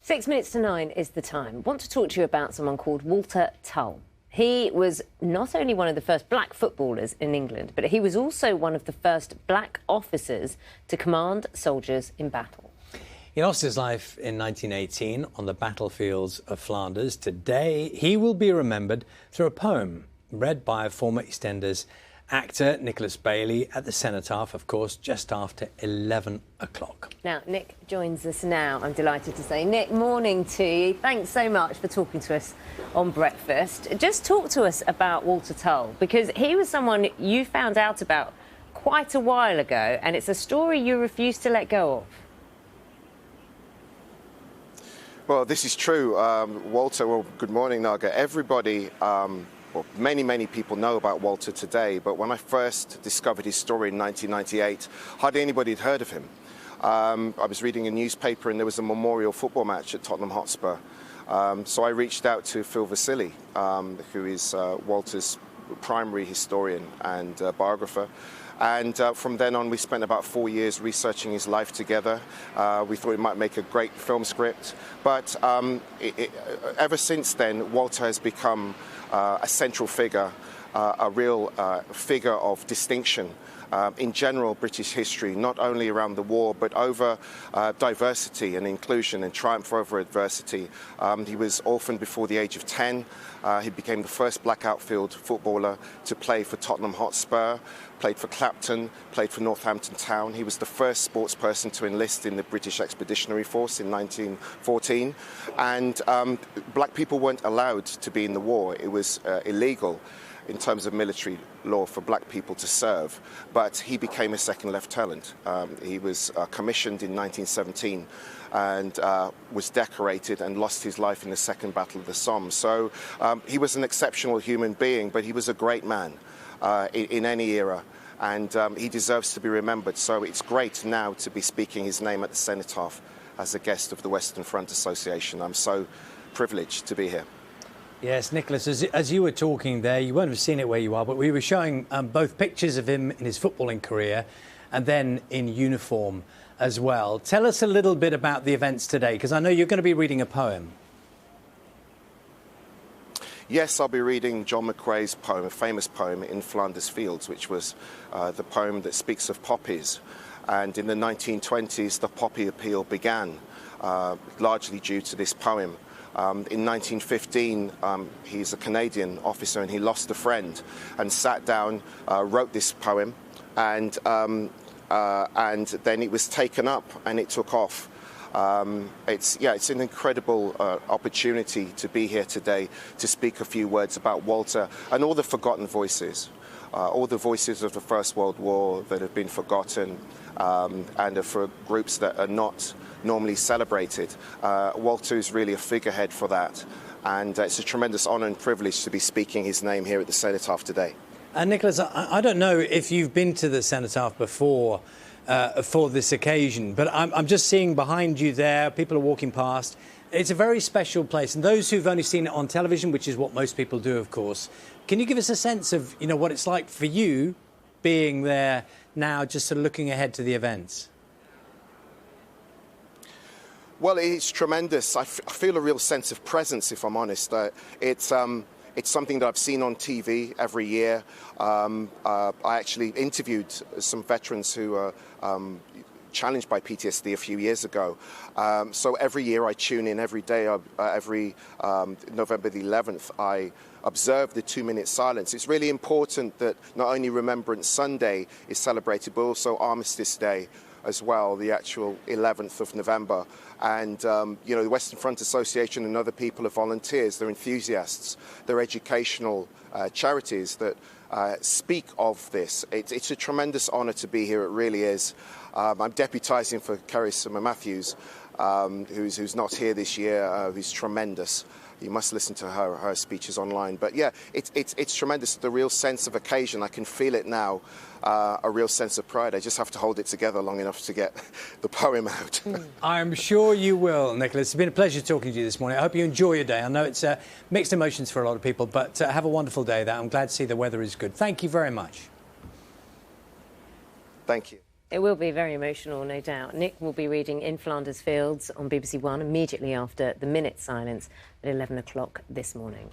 6 minutes to 9 is the time. I want to talk to you about someone called Walter Tull. He was not only one of the first black footballers in England, but he was also one of the first black officers to command soldiers in battle. He lost his life in 1918 on the battlefields of Flanders. Today, he will be remembered through a poem read by former EastEnders actor Nicholas Bailey at the Cenotaph, of course, just after 11 o'clock. Now, Nick joins us now, I'm delighted to say. Nick, morning to you. Thanks so much for talking to us on Breakfast. Just talk to us about Walter Tull, because he was someone you found out about quite a while ago, and it's a story you refuse to let go of. Well, this is true. Walter, well, good morning, Naga. Everybody, well, many people know about Walter today, but when I first discovered his story in 1998, hardly anybody had heard of him. I was reading a newspaper and there was a memorial football match at Tottenham Hotspur. So I reached out to Phil Vasili, who is Walter's primary historian and biographer. And from then on, we spent about 4 years researching his life together. We thought it might make a great film script. But ever since then, Walter has become a central figure, a real figure of distinction in general British history, not only around the war, but over diversity and inclusion and triumph over adversity. He was orphaned before the age of 10. He became the first black outfield footballer to play for Tottenham Hotspur, played for Clapton, played for Northampton Town. He was the first sports person to enlist in the British Expeditionary Force in 1914. And black people weren't allowed to be in the war. It was illegal in terms of military law for black people to serve, but he became a second lieutenant. He was commissioned in 1917 and was decorated and lost his life in the Second Battle of the Somme. So he was an exceptional human being, but he was a great man in any era, and he deserves to be remembered. So it's great now to be speaking his name at the Cenotaph as a guest of the Western Front Association. I'm so privileged to be here. Yes, Nicholas, as you were talking there, you won't have seen it where you are, but we were showing both pictures of him in his footballing career and then in uniform as well. Tell us a little bit about the events today, because I know you're going to be reading a poem. Yes, I'll be reading John McCrae's poem, a famous poem, In Flanders Fields, which was the poem that speaks of poppies. And in the 1920s, the poppy appeal began, largely due to this poem. In 1915, he's a Canadian officer and he lost a friend and sat down, wrote this poem, and then it was taken up and it took off. It's an incredible opportunity to be here today to speak a few words about Walter and all the forgotten voices, all the voices of the First World War that have been forgotten and are for groups that are not normally celebrated. Walter is really a figurehead for that, and it's a tremendous honour and privilege to be speaking his name here at the Cenotaph today. And Nicholas, I don't know if you've been to the Cenotaph before for this occasion, but I'm just seeing behind you there, people are walking past. It's a very special place, and those who've only seen it on television, which is what most people do, of course, can you give us a sense of, you know, what it's like for you being there now, just sort of looking ahead to the events? Well, it's tremendous. I feel a real sense of presence, if I'm honest. It's something that I've seen on TV every year. I actually interviewed some veterans who are challenged by PTSD a few years ago. So every year I tune in, every day, every November the 11th, I observe the 2-minute silence. It's really important that not only Remembrance Sunday is celebrated, but also Armistice Day as well, the actual 11th of November. And, you know, the Western Front Association and other people are volunteers, they're enthusiasts, they're educational charities that speak of this. It's a tremendous honour to be here, it really is. I'm deputising for Carissima Matthews, who's not here this year, who's tremendous. You must listen to her speeches online. But yeah, it's tremendous, the real sense of occasion. I can feel it now, a real sense of pride. I just have to hold it together long enough to get the poem out. I'm sure you will, Nicholas. It's been a pleasure talking to you this morning. I hope you enjoy your day. I know it's mixed emotions for a lot of people, but have a wonderful day there. I'm glad to see the weather is good. Thank you very much. Thank you. It will be very emotional, no doubt. Nick will be reading In Flanders Fields on BBC One immediately after the minute silence at 11 o'clock this morning.